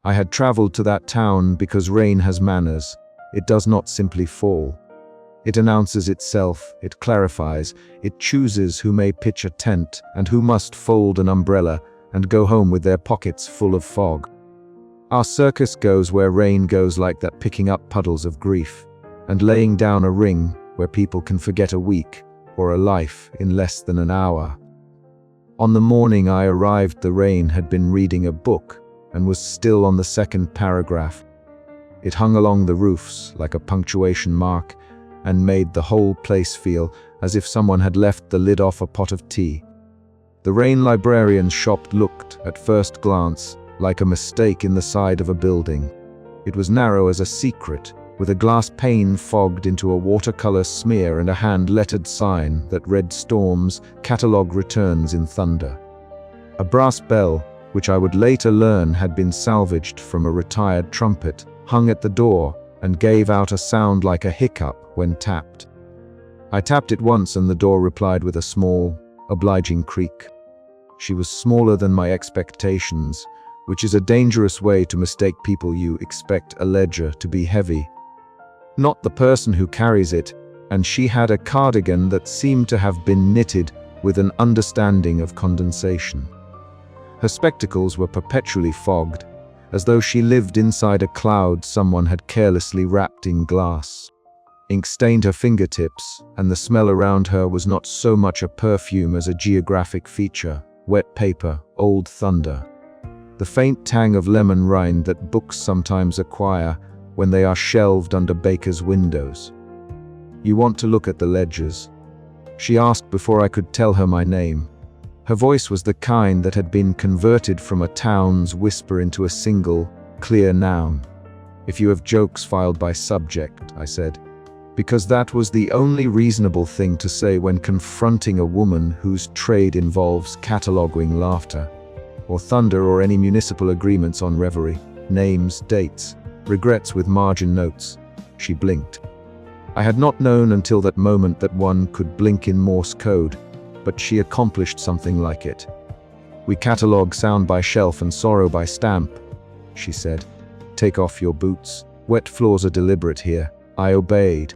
I had traveled to that town because rain has manners. It does not simply fall. It announces itself, it clarifies, it chooses who may pitch a tent and who must fold an umbrella and go home with their pockets full of fog. Our circus goes where rain goes, like that, picking up puddles of grief and laying down a ring where people can forget a week or a life in less than an hour. On the morning I arrived, the rain had been reading a book and was still on the second paragraph. It hung along the roofs like a punctuation mark and made the whole place feel as if someone had left the lid off a pot of tea. The Rain librarian's shop looked, at first glance, like a mistake in the side of a building. It was narrow as a secret, with a glass pane fogged into a watercolor smear and a hand-lettered sign that read Storms, Catalog Returns in Thunder. A brass bell, which I would later learn had been salvaged from a retired trumpet, hung at the door and gave out a sound like a hiccup when tapped. I tapped it once and the door replied with a small, obliging creak. She was smaller than my expectations, which is a dangerous way to mistake people you expect a ledger to be heavy. Not the person who carries it, and she had a cardigan that seemed to have been knitted with an understanding of condensation. Her spectacles were perpetually fogged, as though she lived inside a cloud someone had carelessly wrapped in glass. Ink stained her fingertips, and the smell around her was not so much a perfume as a geographic feature: wet paper, old thunder. The faint tang of lemon rind that books sometimes acquire when they are shelved under bakers' windows. "You want to look at the ledgers?" she asked before I could tell her my name. Her voice was the kind that had been converted from a town's whisper into a single, clear noun. "If you have jokes filed by subject," I said, because that was the only reasonable thing to say when confronting a woman whose trade involves cataloging laughter, or thunder, or any municipal agreements on reverie, names, dates, regrets with margin notes. She blinked. I had not known until that moment that one could blink in Morse code, but she accomplished something like it. "We catalog sound by shelf and sorrow by stamp," she said. "Take off your boots. Wet floors are deliberate here." I obeyed.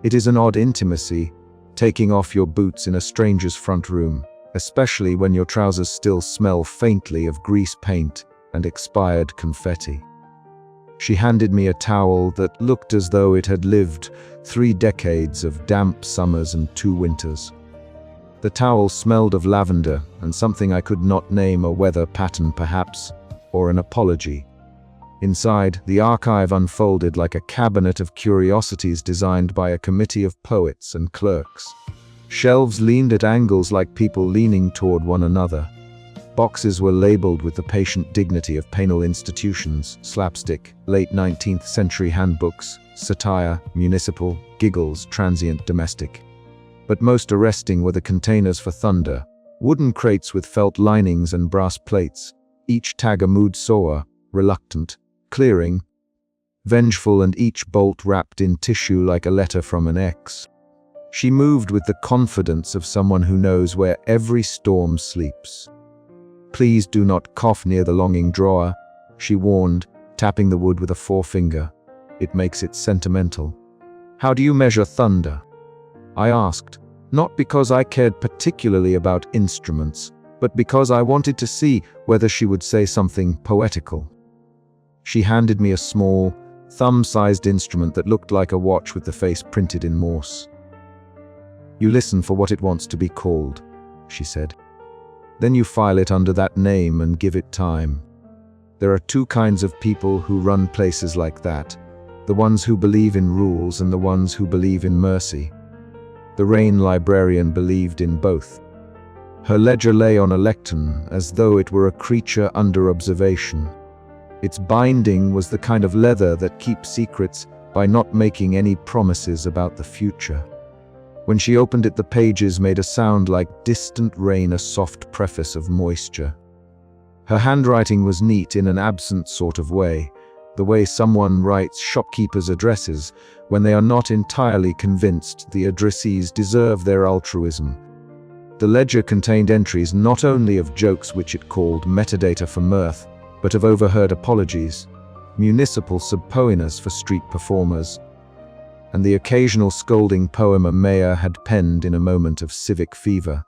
It is an odd intimacy, taking off your boots in a stranger's front room, especially when your trousers still smell faintly of grease paint and expired confetti. She handed me a towel that looked as though it had lived 3 decades of damp summers and 2 winters. The towel smelled of lavender and something I could not name, a weather pattern perhaps, or an apology. Inside, the archive unfolded like a cabinet of curiosities designed by a committee of poets and clerks. Shelves leaned at angles like people leaning toward one another. Boxes were labeled with the patient dignity of penal institutions: slapstick, late 19th century handbooks, satire, municipal, giggles, transient, domestic. But most arresting were the containers for thunder, wooden crates with felt linings and brass plates, each tag a mood sower, reluctant, clearing, vengeful, and each bolt wrapped in tissue like a letter from an ex. She moved with the confidence of someone who knows where every storm sleeps. "Please do not cough near the longing drawer," she warned, tapping the wood with a forefinger. "It makes it sentimental." "How do you measure thunder?" I asked, not because I cared particularly about instruments, but because I wanted to see whether she would say something poetical. She handed me a small, thumb-sized instrument that looked like a watch with the face printed in Morse. "You listen for what it wants to be called," she said. "Then you file it under that name and give it time. There are 2 kinds of people who run places like that: the ones who believe in rules and the ones who believe in mercy. The Rain librarian believed in both. Her ledger lay on a lectern as though it were a creature under observation. Its binding was the kind of leather that keeps secrets by not making any promises about the future. When she opened it, the pages made a sound like distant rain, a soft preface of moisture. Her handwriting was neat in an absent sort of way, the way someone writes shopkeepers' addresses when they are not entirely convinced the addressees deserve their altruism. The ledger contained entries not only of jokes which it called metadata for mirth, but of overheard apologies, municipal subpoenas for street performers, and the occasional scolding poem a mayor had penned in a moment of civic fever.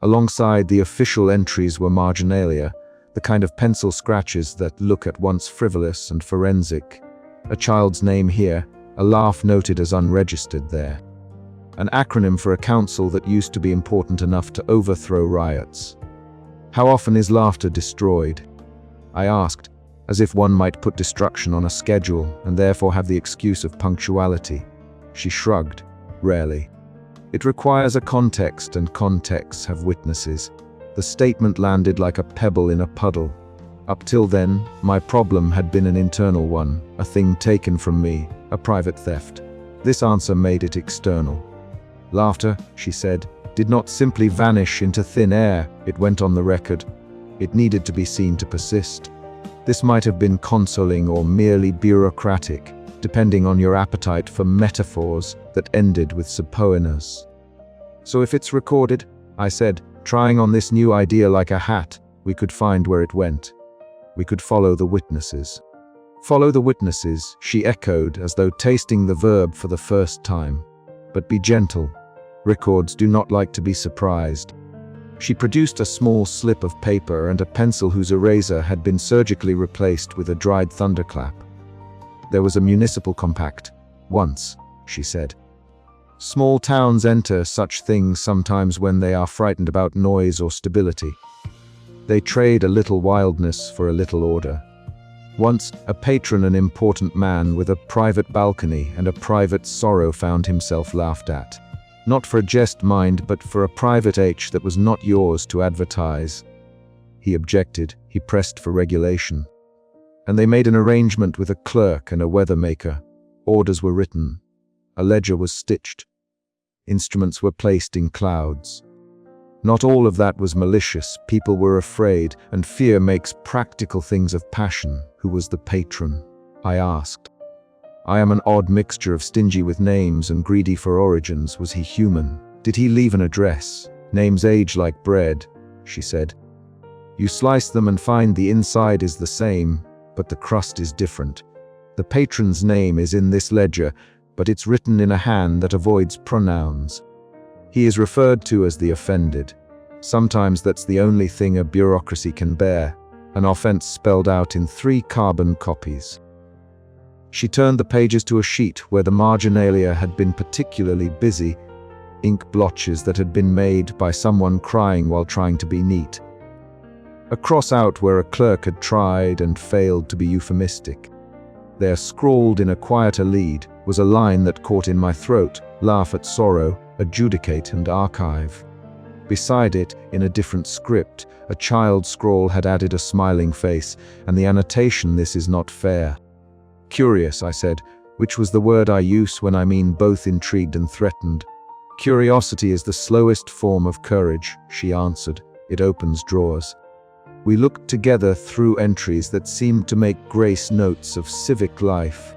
Alongside the official entries were marginalia, the kind of pencil scratches that look at once frivolous and forensic. A child's name here, a laugh noted as unregistered there. An acronym for a council that used to be important enough to overthrow riots. How often is laughter destroyed? I asked, as if one might put destruction on a schedule and therefore have the excuse of punctuality. She shrugged. Rarely. It requires a context, and contexts have witnesses. The statement landed like a pebble in a puddle. Up till then, my problem had been an internal one, a thing taken from me, a private theft. This answer made it external. Laughter, she said, did not simply vanish into thin air, it went on the record. It needed to be seen to persist. This might have been consoling or merely bureaucratic, depending on your appetite for metaphors that ended with subpoenas. So if it's recorded, I said, trying on this new idea like a hat, we could find where it went. We could follow the witnesses. Follow the witnesses, she echoed, as though tasting the verb for the first time. But be gentle. Records do not like to be surprised. She produced a small slip of paper and a pencil whose eraser had been surgically replaced with a dried thunderclap. There was a municipal compact. Once, she said. Small towns enter such things sometimes when they are frightened about noise or stability. They trade a little wildness for a little order. Once, a patron, an important man with a private balcony and a private sorrow, found himself laughed at. Not for a jest, mind, but for a private H that was not yours to advertise. He objected, he pressed for regulation. And they made an arrangement with a clerk and a weather maker. Orders were written. A ledger was stitched. Instruments were placed in clouds. Not all of that was malicious. People were afraid, and fear makes practical things of passion. Who was the patron? I asked. I am an odd mixture of stingy with names and greedy for origins. Was he human? Did he leave an address? Names age like bread, she said. You slice them and find the inside is the same, but the crust is different. The patron's name is in this ledger, but it's written in a hand that avoids pronouns. He is referred to as the offended. Sometimes that's the only thing a bureaucracy can bear, an offense spelled out in 3 carbon copies. She turned the pages to a sheet where the marginalia had been particularly busy, ink blotches that had been made by someone crying while trying to be neat. A cross out where a clerk had tried and failed to be euphemistic. There, scrawled in a quieter lead, was a line that caught in my throat: laugh at sorrow, adjudicate and archive. Beside it, in a different script, a child's scrawl had added a smiling face, and the annotation, "This is not fair." Curious, I said, which was the word I use when I mean both intrigued and threatened. Curiosity is the slowest form of courage, she answered. It opens drawers. We looked together through entries that seemed to make grace notes of civic life.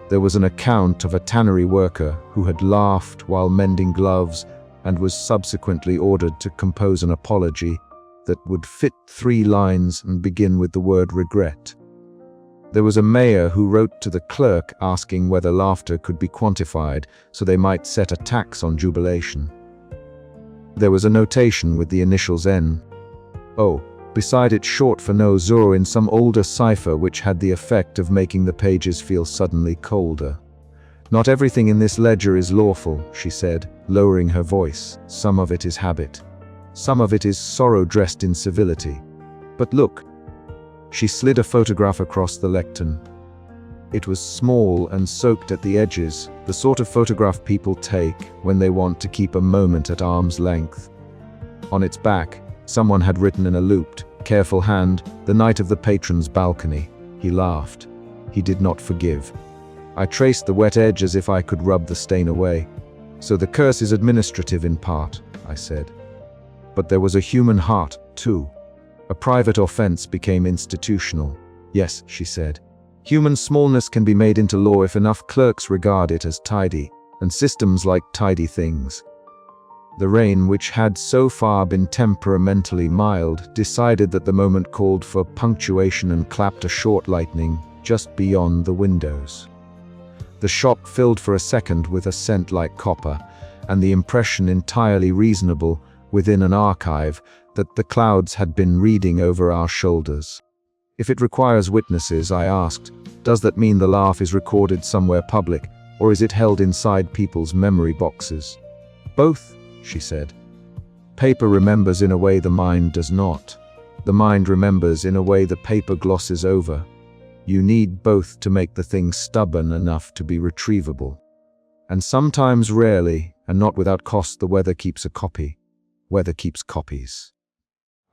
There was an account of a tannery worker who had laughed while mending gloves and was subsequently ordered to compose an apology that would fit 3 lines and begin with the word regret. There was a mayor who wrote to the clerk asking whether laughter could be quantified so they might set a tax on jubilation. There was a notation with the initials N. O. Beside it, short for no zero in some older cipher, which had the effect of making the pages feel suddenly colder. Not everything in this ledger is lawful, she said, lowering her voice. Some of it is habit. Some of it is sorrow dressed in civility. But look. She slid a photograph across the lectern. It was small and soaked at the edges, the sort of photograph people take when they want to keep a moment at arm's length. On its back, someone had written in a looped, careful hand, "The night of the patron's balcony." He laughed. He did not forgive. I traced the wet edge as if I could rub the stain away. So the curse is administrative in part, I said. But there was a human heart, too. A private offense became institutional. Yes, she said. Human smallness can be made into law if enough clerks regard it as tidy, and systems like tidy things. The rain, which had so far been temperamentally mild, decided that the moment called for punctuation and clapped a short lightning just beyond the windows. The shop filled for a second with a scent like copper, and the impression entirely reasonable within an archive that the clouds had been reading over our shoulders. If it requires witnesses, I asked, does that mean the laugh is recorded somewhere public, or is it held inside people's memory boxes? Both, she said. Paper remembers in a way the mind does not. The mind remembers in a way the paper glosses over. You need both to make the thing stubborn enough to be retrievable. And sometimes, rarely, and not without cost, the weather keeps a copy. Weather keeps copies.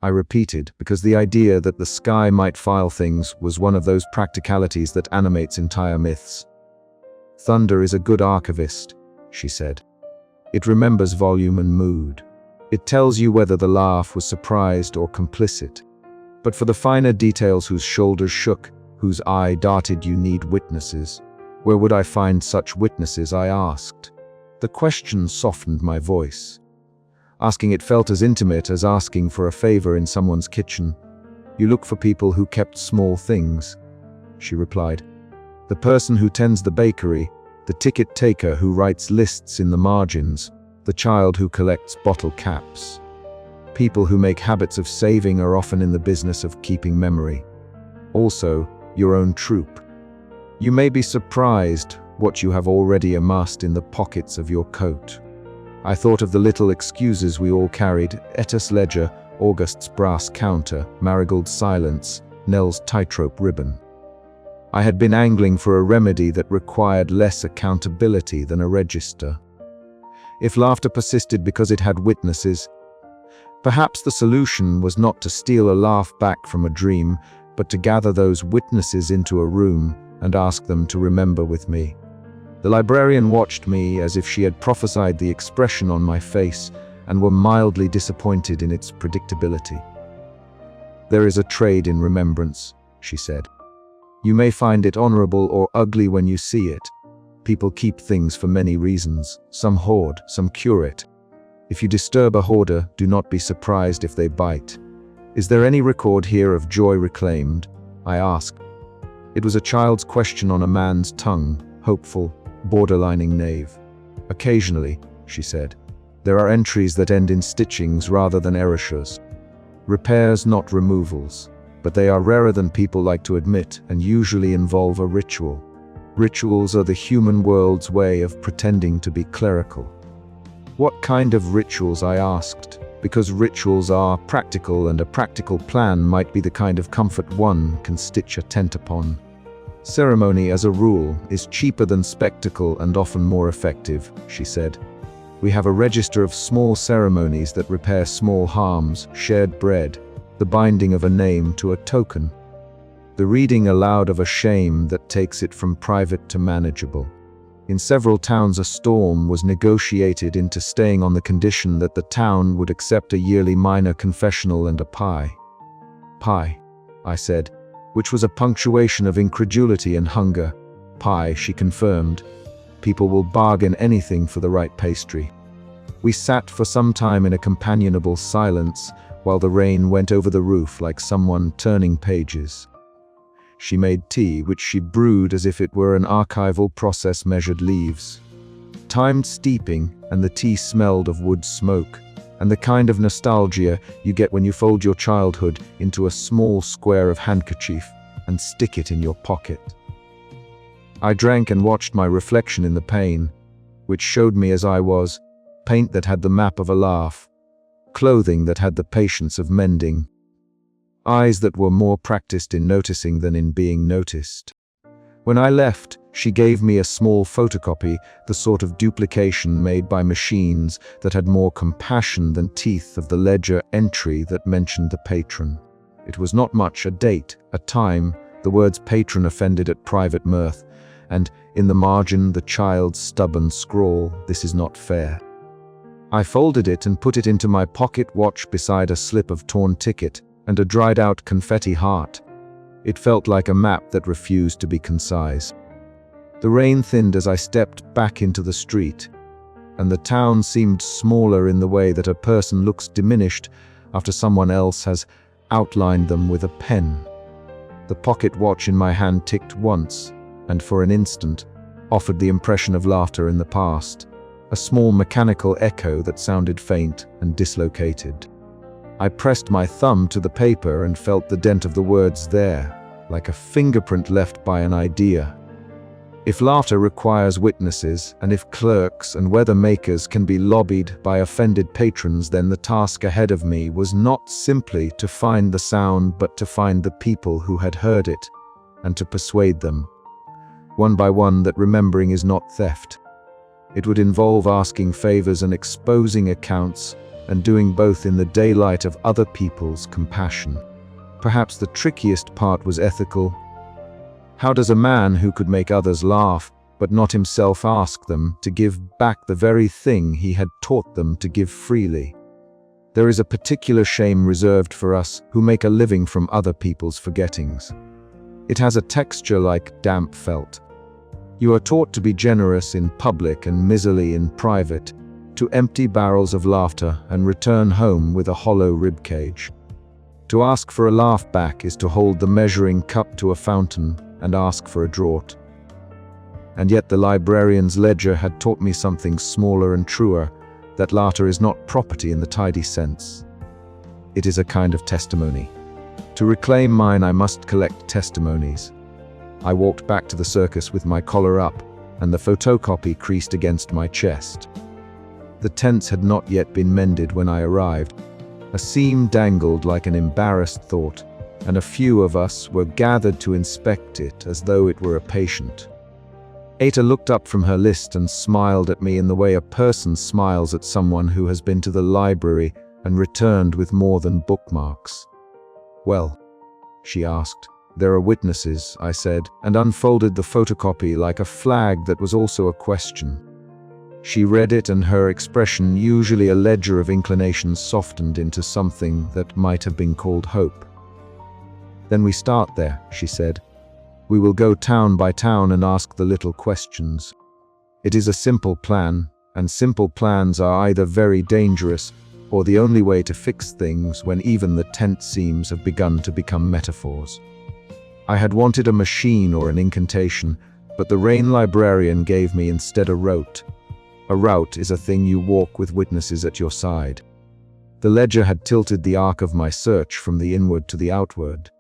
I repeated, because the idea that the sky might file things was one of those practicalities that animates entire myths. Thunder is a good archivist, she said. It remembers volume and mood. It tells you whether the laugh was surprised or complicit. But for the finer details, whose shoulders shook, whose eye darted, you need witnesses. Where would I find such witnesses, I asked. The question softened my voice. Asking it felt as intimate as asking for a favor in someone's kitchen. You look for people who kept small things, she replied. The person who tends the bakery, the ticket taker who writes lists in the margins, the child who collects bottle caps. People who make habits of saving are often in the business of keeping memory. Also, your own troop. You may be surprised what you have already amassed in the pockets of your coat. I thought of the little excuses we all carried: Etus ledger, August's brass counter, Marigold's silence, Nell's tightrope ribbon. I had been angling for a remedy that required less accountability than a register. If laughter persisted because it had witnesses, perhaps the solution was not to steal a laugh back from a dream, but to gather those witnesses into a room and ask them to remember with me. The librarian watched me as if she had prophesied the expression on my face and were mildly disappointed in its predictability. There is a trade in remembrance, she said. You may find it honorable or ugly when you see it. People keep things for many reasons. Some hoard, some cure it. If you disturb a hoarder, do not be surprised if they bite. Is there any record here of joy reclaimed? I asked. It was a child's question on a man's tongue, hopeful, borderlining knave. Occasionally, she said. There are entries that end in stitchings rather than erasures. Repairs, not removals. But they are rarer than people like to admit and usually involve a ritual. Rituals are the human world's way of pretending to be clerical. What kind of rituals, I asked, because rituals are practical and a practical plan might be the kind of comfort one can stitch a tent upon. Ceremony, as a rule, is cheaper than spectacle and often more effective, she said. We have a register of small ceremonies that repair small harms: shared bread, the binding of a name to a token, the reading aloud of a shame that takes it from private to manageable. In several towns, a storm was negotiated into staying on the condition that the town would accept a yearly minor confessional and a pie. Pie, I said, which was a punctuation of incredulity and hunger. Pie, she confirmed. People will bargain anything for the right pastry. We sat for some time in a companionable silence while the rain went over the roof like someone turning pages. She made tea, which she brewed as if it were an archival process, measured leaves. Timed steeping, and the tea smelled of wood smoke, and the kind of nostalgia you get when you fold your childhood into a small square of handkerchief and stick it in your pocket. I drank and watched my reflection in the pane, which showed me as I was, paint that had the map of a laugh, clothing that had the patience of mending, eyes that were more practiced in noticing than in being noticed. When I left, she gave me a small photocopy, the sort of duplication made by machines that had more compassion than teeth, of the ledger entry that mentioned the patron. It was not much: a date, a time, the words patron offended at private mirth, and, in the margin, the child's stubborn scrawl, "This is not fair." I folded it and put it into my pocket watch beside a slip of torn ticket and a dried-out confetti heart. It felt like a map that refused to be concise. The rain thinned as I stepped back into the street. and the town seemed smaller in the way that a person looks diminished after someone else has outlined them with a pen. The pocket watch in my hand ticked once, and for an instant, offered the impression of laughter in the past, a small mechanical echo that sounded faint and dislocated. I pressed my thumb to the paper and felt the dent of the words there, like a fingerprint left by an idea. If laughter requires witnesses, and if clerks and weather makers can be lobbied by offended patrons, then the task ahead of me was not simply to find the sound, but to find the people who had heard it, and to persuade them, one by one, that remembering is not theft. It would involve asking favors and exposing accounts, and doing both in the daylight of other people's compassion. Perhaps the trickiest part was ethical. How does a man who could make others laugh, but not himself, ask them to give back the very thing he had taught them to give freely? There is a particular shame reserved for us who make a living from other people's forgettings. It has a texture like damp felt. You are taught to be generous in public and miserly in private, to empty barrels of laughter and return home with a hollow ribcage. To ask for a laugh back is to hold the measuring cup to a fountain and ask for a draught. And yet the librarian's ledger had taught me something smaller and truer, that laughter is not property in the tidy sense. It is a kind of testimony. To reclaim mine, I must collect testimonies. I walked back to the circus with my collar up and the photocopy creased against my chest. The tents had not yet been mended when I arrived. A seam dangled like an embarrassed thought, and a few of us were gathered to inspect it as though it were a patient. Eta looked up from her list and smiled at me in the way a person smiles at someone who has been to the library and returned with more than bookmarks. "Well?" she asked. "There are witnesses," I said, and unfolded the photocopy like a flag that was also a question. She read it, and her expression, usually a ledger of inclinations, softened into something that might have been called hope. "Then we start there," she said. "We will go town by town and ask the little questions. It is a simple plan, and simple plans are either very dangerous or the only way to fix things when even the tent seams have begun to become metaphors." I had wanted a machine or an incantation, but the Rain librarian gave me instead a route. A route is a thing you walk with witnesses at your side. The ledger had tilted the arc of my search from the inward to the outward.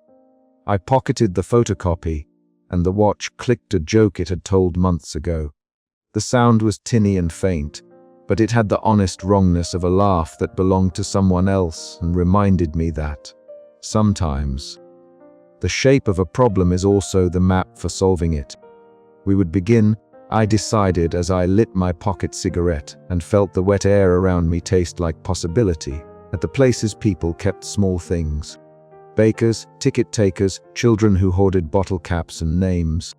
I pocketed the photocopy, and the watch clicked a joke it had told months ago. The sound was tinny and faint, but it had the honest wrongness of a laugh that belonged to someone else and reminded me that, sometimes, the shape of a problem is also the map for solving it. We would begin, I decided as I lit my pocket cigarette and felt the wet air around me taste like possibility, at the places people kept small things. Bakers, ticket takers, children who hoarded bottle caps and names.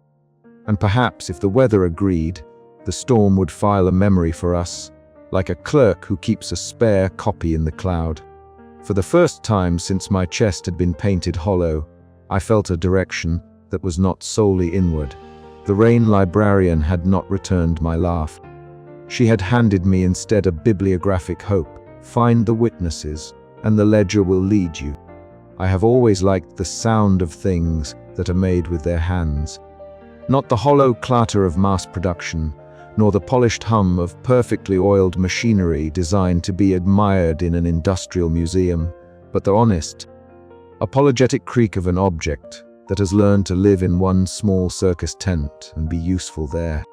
And perhaps, if the weather agreed, the storm would file a memory for us, like a clerk who keeps a spare copy in the cloud. For the first time since my chest had been painted hollow, I felt a direction that was not solely inward. The Rain librarian had not returned my laugh. She had handed me instead a bibliographic hope: find the witnesses, and the ledger will lead you. I have always liked the sound of things that are made with their hands. Not the hollow clatter of mass production, nor the polished hum of perfectly oiled machinery designed to be admired in an industrial museum, but the honest, apologetic creak of an object that has learned to live in one small circus tent and be useful there.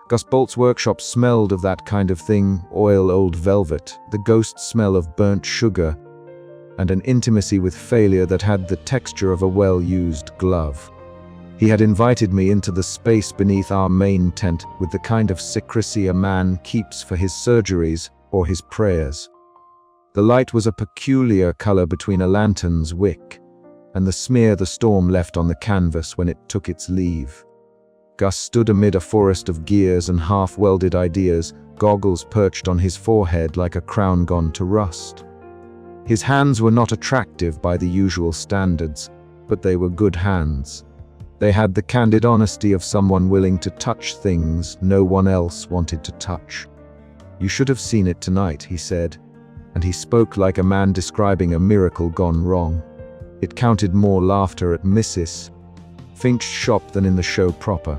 Gus Bolt's workshop smelled of that kind of thing: oil, old velvet, the ghost smell of burnt sugar, and an intimacy with failure that had the texture of a well-used glove. He had invited me into the space beneath our main tent with the kind of secrecy a man keeps for his surgeries or his prayers. The light was a peculiar color between a lantern's wick and the smear the storm left on the canvas when it took its leave. Gus stood amid a forest of gears and half-welded ideas, goggles perched on his forehead like a crown gone to rust. His hands were not attractive by the usual standards, but they were good hands. They had the candid honesty of someone willing to touch things no one else wanted to touch. "You should have seen it tonight," he said, and he spoke like a man describing a miracle gone wrong. It counted more laughter at Mrs. Finch's shop than in the show proper.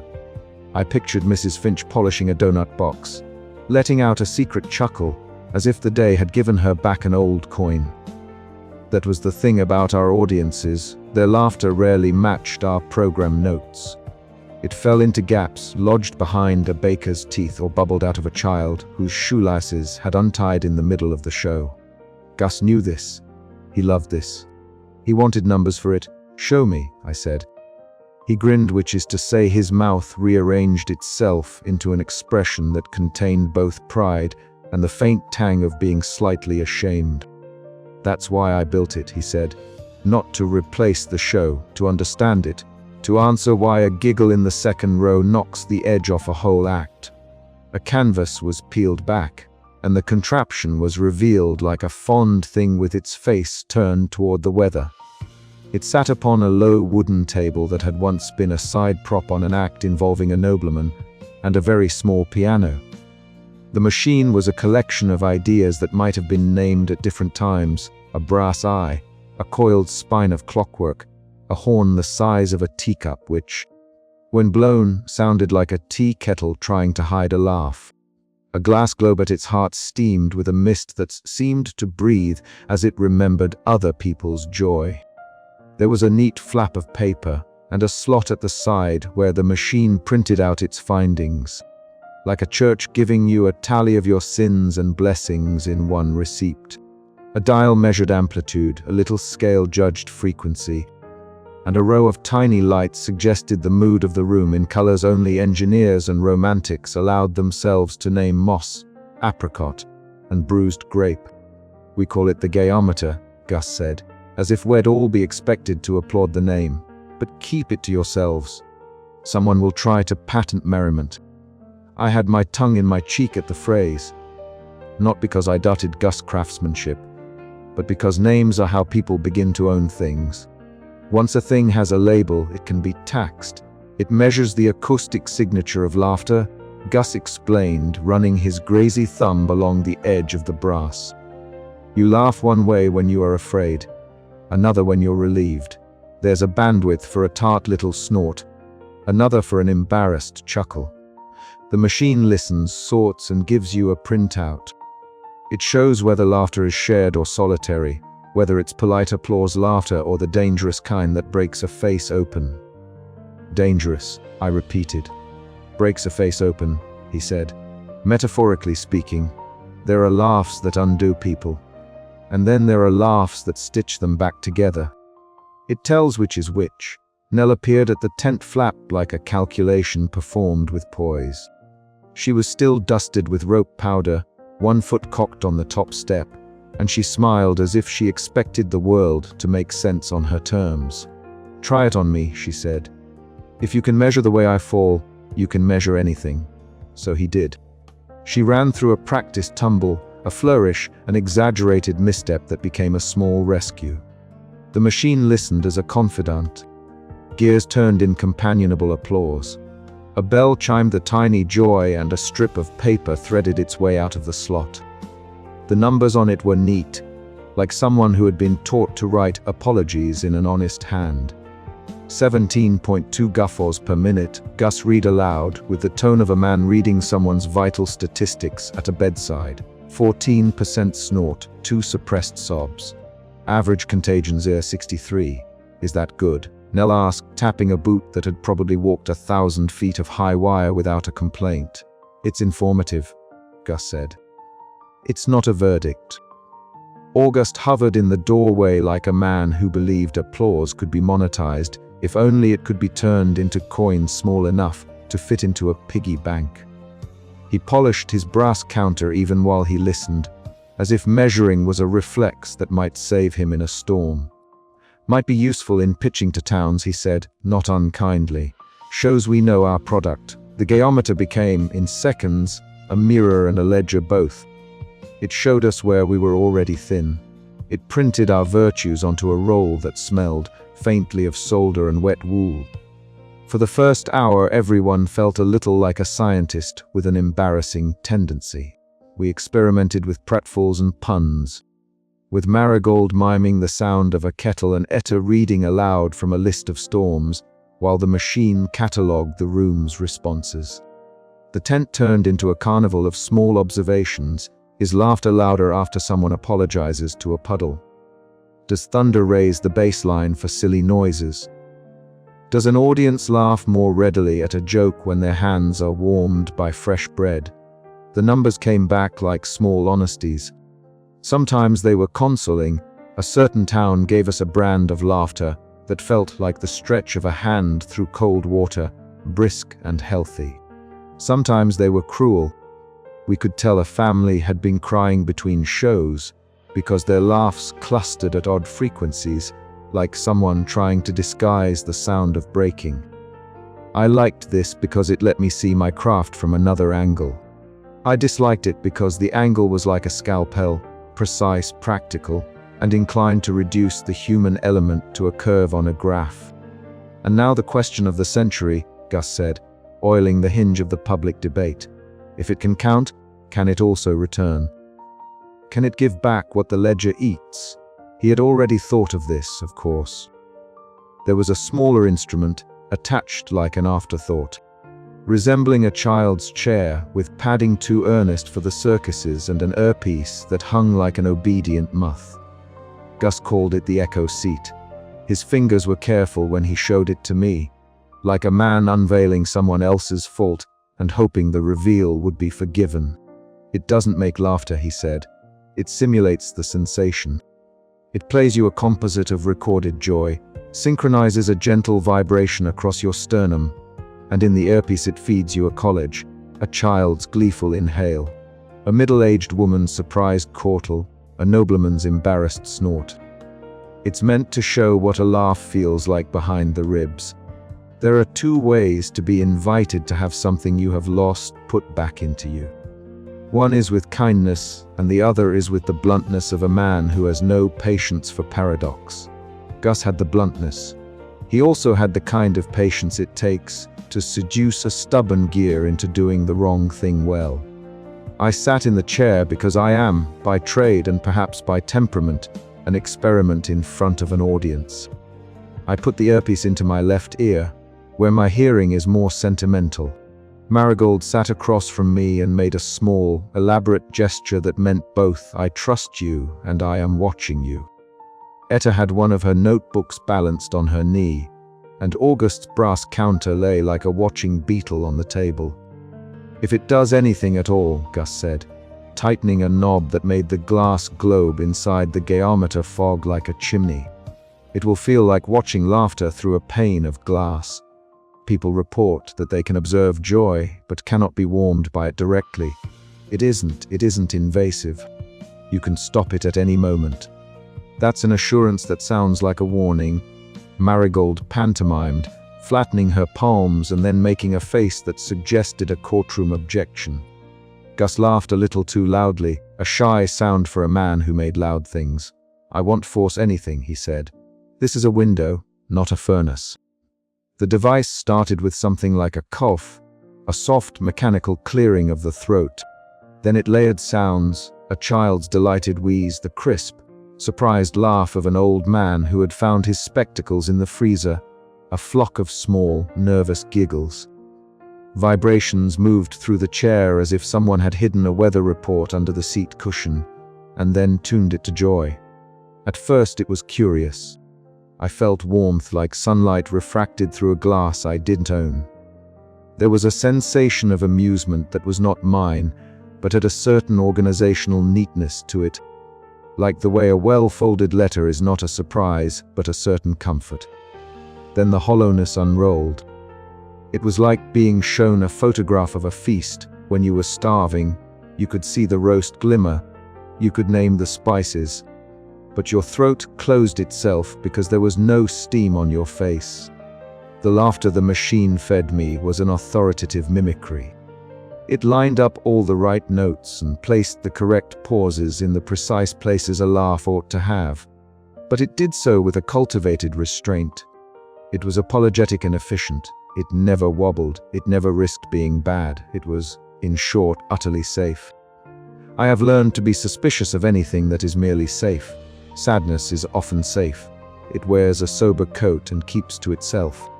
I pictured Mrs. Finch polishing a donut box, letting out a secret chuckle, as if the day had given her back an old coin. That was the thing about our audiences, their laughter rarely matched our program notes. It fell into gaps lodged behind a baker's teeth or bubbled out of a child whose shoelaces had untied in the middle of the show. Gus knew this. He loved this. He wanted numbers for it. "Show me," I said. He grinned, which is to say his mouth rearranged itself into an expression that contained both pride and the faint tang of being slightly ashamed. "That's why I built it," he said. "Not to replace the show, to understand it, to answer why a giggle in the second row knocks the edge off a whole act." A canvas was peeled back, and the contraption was revealed like a fond thing with its face turned toward the weather. It sat upon a low wooden table that had once been a side prop on an act involving a nobleman and a very small piano. The machine was a collection of ideas that might have been named at different times: a brass eye, a coiled spine of clockwork, a horn the size of a teacup which, when blown, sounded like a tea kettle trying to hide a laugh. A glass globe at its heart steamed with a mist that seemed to breathe as it remembered other people's joy. There was a neat flap of paper and a slot at the side where the machine printed out its findings, like a church giving you a tally of your sins and blessings in one receipt. A dial measured amplitude, a little scale judged frequency, and a row of tiny lights suggested the mood of the room in colors only engineers and romantics allowed themselves to name: moss, apricot, and bruised grape. "We call it the gayometer," Gus said, as if we'd all be expected to applaud the name. "But keep it to yourselves. Someone will try to patent merriment." I had my tongue in my cheek at the phrase, not because I doubted Gus' craftsmanship, but because names are how people begin to own things. Once a thing has a label, it can be taxed. It measures the acoustic signature of laughter, Gus explained, running his grazy thumb along the edge of the brass. You laugh one way when you are afraid, another when you're relieved. There's a bandwidth for a tart little snort, another for an embarrassed chuckle. The machine listens, sorts, and gives you a printout. It shows whether laughter is shared or solitary, whether it's polite applause laughter or the dangerous kind that breaks a face open. "Dangerous," I repeated. "Breaks a face open," he said. "Metaphorically speaking, there are laughs that undo people, and then there are laughs that stitch them back together. It tells which is which." Nell appeared at the tent flap like a calculation performed with poise. She was still dusted with rope powder, one foot cocked on the top step, and she smiled as if she expected the world to make sense on her terms. "Try it on me," she said. "If you can measure the way I fall, you can measure anything." So he did. She ran through a practiced tumble, a flourish, an exaggerated misstep that became a small rescue. The machine listened as a confidant. Gears turned in companionable applause. A bell chimed the tiny joy, and a strip of paper threaded its way out of the slot. The numbers on it were neat, like someone who had been taught to write apologies in an honest hand. 17.2 guffaws per minute, Gus read aloud, with the tone of a man reading someone's vital statistics at a bedside. 14% snort, 2 suppressed sobs. Average contagion 0.63. "Is that good?" Nell asked, tapping a boot that had probably walked 1,000 feet of high wire without a complaint. "It's informative," Gus said. "It's not a verdict." August hovered in the doorway like a man who believed applause could be monetized, if only it could be turned into coins small enough to fit into a piggy bank. He polished his brass counter even while he listened, as if measuring was a reflex that might save him in a storm. "Might be useful in pitching to towns," he said, not unkindly. "Shows we know our product." The gayometer became, in seconds, a mirror and a ledger both. It showed us where we were already thin. It printed our virtues onto a roll that smelled faintly of solder and wet wool. For the first hour, everyone felt a little like a scientist with an embarrassing tendency. We experimented with pratfalls and puns, with Marigold miming the sound of a kettle and Etta reading aloud from a list of storms, while the machine catalogued the room's responses. The tent turned into a carnival of small observations. Is laughter louder after someone apologizes to a puddle? Does thunder raise the baseline for silly noises? Does an audience laugh more readily at a joke when their hands are warmed by fresh bread? The numbers came back like small honesties. Sometimes they were consoling. A certain town gave us a brand of laughter that felt like the stretch of a hand through cold water, brisk and healthy. Sometimes they were cruel. We could tell a family had been crying between shows because their laughs clustered at odd frequencies, like someone trying to disguise the sound of breaking. I liked this because it let me see my craft from another angle. I disliked it because the angle was like a scalpel, precise, practical, and inclined to reduce the human element to a curve on a graph. And now the question of the century, Gus said, oiling the hinge of the public debate. If it can count, can it also return? Can it give back what the ledger eats? He had already thought of this, of course. There was a smaller instrument, attached like an afterthought, resembling a child's chair, with padding too earnest for the circuses and an earpiece that hung like an obedient muth. Gus called it the echo seat. His fingers were careful when he showed it to me, like a man unveiling someone else's fault and hoping the reveal would be forgiven. It doesn't make laughter, he said. It simulates the sensation. It plays you a composite of recorded joy, synchronizes a gentle vibration across your sternum, and in the earpiece it feeds you a college, a child's gleeful inhale, a middle-aged woman's surprised chortle, a nobleman's embarrassed snort. It's meant to show what a laugh feels like behind the ribs. There are two ways to be invited to have something you have lost put back into you. One is with kindness, and the other is with the bluntness of a man who has no patience for paradox. Gus had the bluntness. He also had the kind of patience it takes to seduce a stubborn gear into doing the wrong thing well. I sat in the chair because I am, by trade and perhaps by temperament, an experiment in front of an audience. I put the earpiece into my left ear, where my hearing is more sentimental. Marigold sat across from me and made a small, elaborate gesture that meant both I trust you and I am watching you. Etta had one of her notebooks balanced on her knee, and August's brass counter lay like a watching beetle on the table. If it does anything at all, Gus said, tightening a knob that made the glass globe inside the geometer fog like a chimney, it will feel like watching laughter through a pane of glass. People report that they can observe joy, but cannot be warmed by it directly. It isn't invasive. You can stop it at any moment. That's an assurance that sounds like a warning. Marigold pantomimed, flattening her palms and then making a face that suggested a courtroom objection. Gus laughed a little too loudly, a shy sound for a man who made loud things. I won't force anything, he said. This is a window, not a furnace. The device started with something like a cough, a soft mechanical clearing of the throat. Then it layered sounds, a child's delighted wheeze, the crisp, surprised laugh of an old man who had found his spectacles in the freezer, a flock of small, nervous giggles. Vibrations moved through the chair as if someone had hidden a weather report under the seat cushion, and then tuned it to joy. At first it was curious. I felt warmth like sunlight refracted through a glass I didn't own. There was a sensation of amusement that was not mine, but had a certain organizational neatness to it, like the way a well-folded letter is not a surprise, but a certain comfort. Then the hollowness unrolled. It was like being shown a photograph of a feast. When you were starving, you could see the roast glimmer, you could name the spices, but your throat closed itself because there was no steam on your face. The laughter the machine fed me was an authoritative mimicry. It lined up all the right notes and placed the correct pauses in the precise places a laugh ought to have, but it did so with a cultivated restraint. It was apologetic and efficient. It never wobbled. It never risked being bad. It was, in short, utterly safe. I have learned to be suspicious of anything that is merely safe. Sadness is often safe. It wears a sober coat and keeps to itself.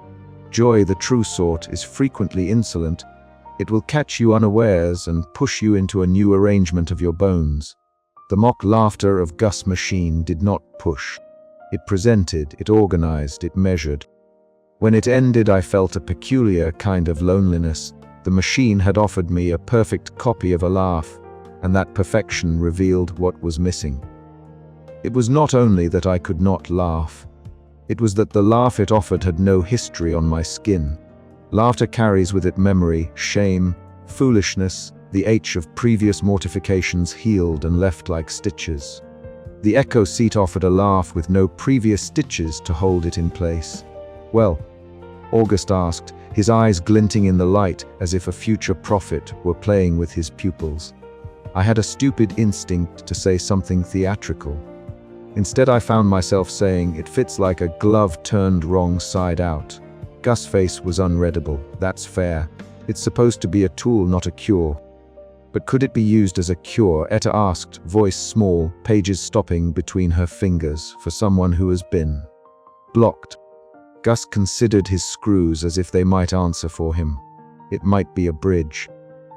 Joy, the true sort, is frequently insolent. It will catch you unawares and push you into a new arrangement of your bones. The mock laughter of Gus' machine did not push. It presented, it organized, it measured. When it ended, I felt a peculiar kind of loneliness. The machine had offered me a perfect copy of a laugh, and that perfection revealed what was missing. It was not only that I could not laugh. It was that the laugh it offered had no history on my skin. Laughter carries with it memory, shame, foolishness, the ache of previous mortifications healed and left like stitches. The echo seat offered a laugh with no previous stitches to hold it in place. "Well?" August asked, his eyes glinting in the light as if a future prophet were playing with his pupils. I had a stupid instinct to say something theatrical. Instead, I found myself saying, "It fits like a glove turned wrong side out." Gus' face was unreadable. "That's fair. It's supposed to be a tool, not a cure." "But could it be used as a cure?" Etta asked, voice small, pages stopping between her fingers, "for someone who has been blocked?" Gus considered his screws as if they might answer for him. "It might be a bridge,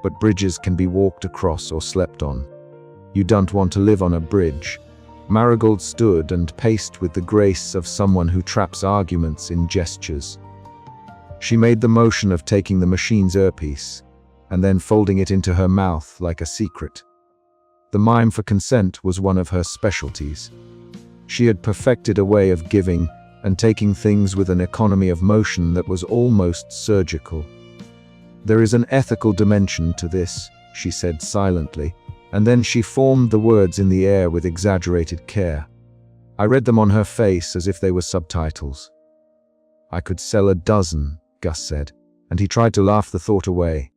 but bridges can be walked across or slept on. You don't want to live on a bridge." Marigold stood and paced with the grace of someone who traps arguments in gestures. She made the motion of taking the machine's earpiece and then folding it into her mouth like a secret. The mime for consent was one of her specialties. She had perfected a way of giving and taking things with an economy of motion that was almost surgical. "There is an ethical dimension to this," she said silently, and then she formed the words in the air with exaggerated care. I read them on her face as if they were subtitles. "I could sell a dozen," Gus said, and he tried to laugh the thought away.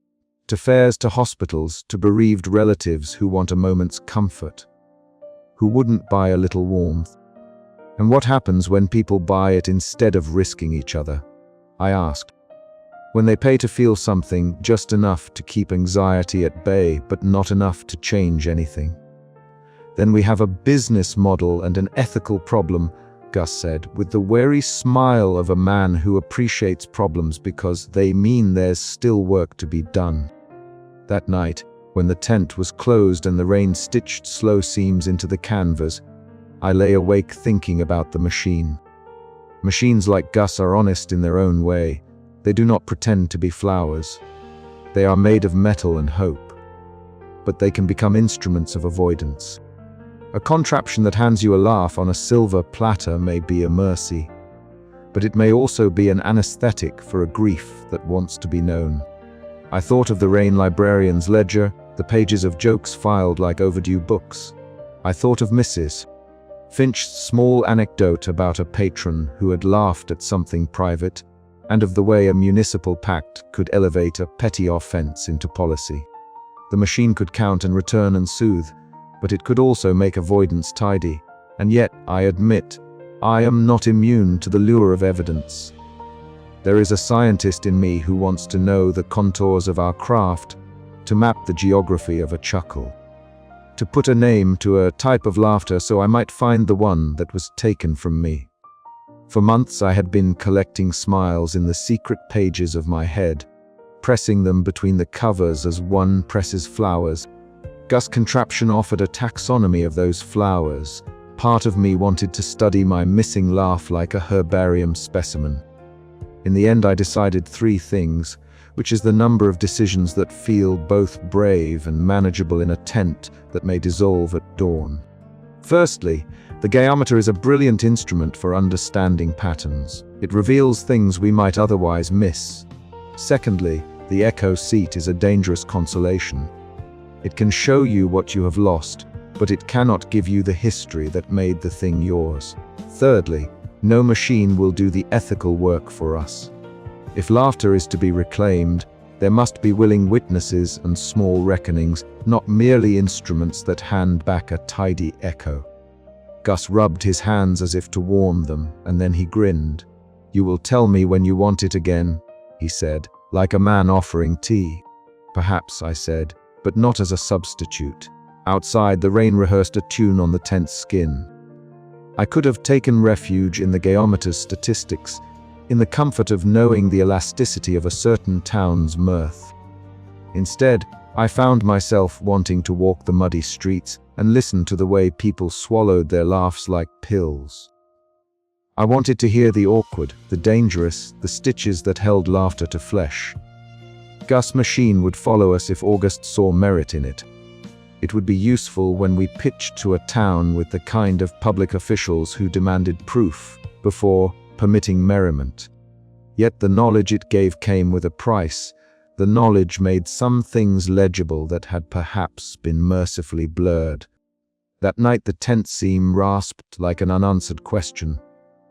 "To fairs, to hospitals, to bereaved relatives who want a moment's comfort. Who wouldn't buy a little warmth?" "And what happens when people buy it instead of risking each other?" I asked. "When they pay to feel something, just enough to keep anxiety at bay, but not enough to change anything. Then we have a business model and an ethical problem," Gus said, with the wary smile of a man who appreciates problems because they mean there's still work to be done. That night, when the tent was closed and the rain stitched slow seams into the canvas, I lay awake thinking about the machine. Machines like Gus are honest in their own way. They do not pretend to be flowers. They are made of metal and hope. But they can become instruments of avoidance. A contraption that hands you a laugh on a silver platter may be a mercy, but it may also be an anesthetic for a grief that wants to be known. I thought of the Rain librarian's ledger, the pages of jokes filed like overdue books. I thought of Mrs. Finch's small anecdote about a patron who had laughed at something private, and of the way a municipal pact could elevate a petty offense into policy. The machine could count and return and soothe, but it could also make avoidance tidy. And yet, I admit, I am not immune to the lure of evidence. There is a scientist in me who wants to know the contours of our craft, to map the geography of a chuckle, to put a name to a type of laughter so I might find the one that was taken from me. For months I had been collecting smiles in the secret pages of my head, pressing them between the covers as one presses flowers. Gus' contraption offered a taxonomy of those flowers. Part of me wanted to study my missing laugh like a herbarium specimen. In the end I decided 3 things, which is the number of decisions that feel both brave and manageable in a tent that may dissolve at dawn. Firstly, the gaiometer is a brilliant instrument for understanding patterns. It reveals things we might otherwise miss. Secondly, the echo seat is a dangerous consolation. It can show you what you have lost, but it cannot give you the history that made the thing yours. Thirdly, no machine will do the ethical work for us. If laughter is to be reclaimed, there must be willing witnesses and small reckonings, not merely instruments that hand back a tidy echo. Gus rubbed his hands as if to warm them, and then he grinned. "You will tell me when you want it again," he said, like a man offering tea. "Perhaps," I said, "but not as a substitute. Outside, the rain rehearsed a tune on the tent's skin. I could have taken refuge in the geometer's statistics, in the comfort of knowing the elasticity of a certain town's mirth. Instead, I found myself wanting to walk the muddy streets and listen to the way people swallowed their laughs like pills. I wanted to hear the awkward, the dangerous, the stitches that held laughter to flesh. Gus' machine would follow us if August saw merit in it. It would be useful when we pitched to a town with the kind of public officials who demanded proof before permitting merriment. Yet the knowledge it gave came with a price. The knowledge made some things legible that had perhaps been mercifully blurred. That night the tent seam rasped like an unanswered question.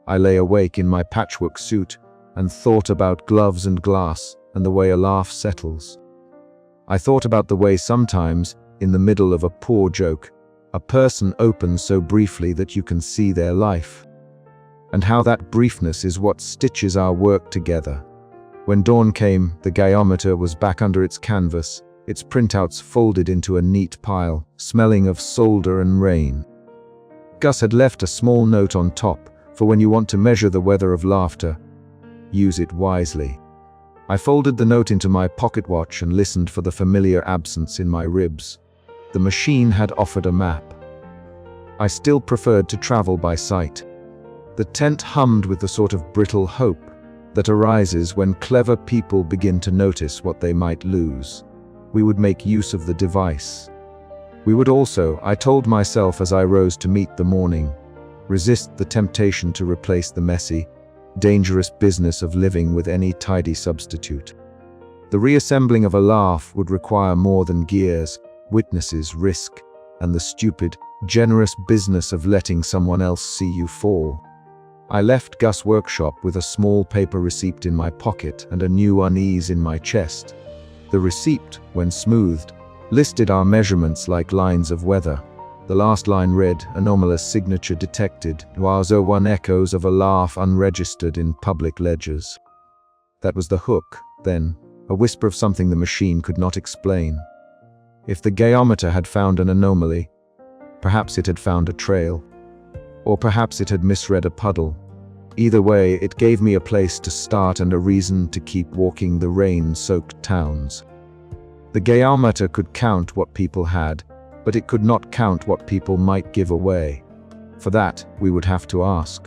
I lay awake in my patchwork suit and thought about gloves and glass and the way a laugh settles. I thought about the way sometimes, in the middle of a poor joke, a person opens so briefly that you can see their life, and how that briefness is what stitches our work together. When dawn came, the geometer was back under its canvas, its printouts folded into a neat pile, smelling of solder and rain. Gus had left a small note on top, for when you want to measure the weather of laughter, use it wisely. I folded the note into my pocket watch and listened for the familiar absence in my ribs. The machine had offered a map. I still preferred to travel by sight. The tent hummed with the sort of brittle hope that arises when clever people begin to notice what they might lose. We would make use of the device. We would also, I told myself as I rose to meet the morning, resist the temptation to replace the messy, dangerous business of living with any tidy substitute. The reassembling of a laugh would require more than gears, witnesses, risk, and the stupid, generous business of letting someone else see you fall. I left Gus' workshop with a small paper receipt in my pocket and a new unease in my chest. The receipt, when smoothed, listed our measurements like lines of weather. The last line read, anomalous signature detected, Oiseau one echoes of a laugh unregistered in public ledgers. That was the hook, then, a whisper of something the machine could not explain. If the geometer had found an anomaly, perhaps it had found a trail, or perhaps it had misread a puddle. Either way, it gave me a place to start and a reason to keep walking the rain-soaked towns. The geometer could count what people had, but it could not count what people might give away. For that, we would have to ask.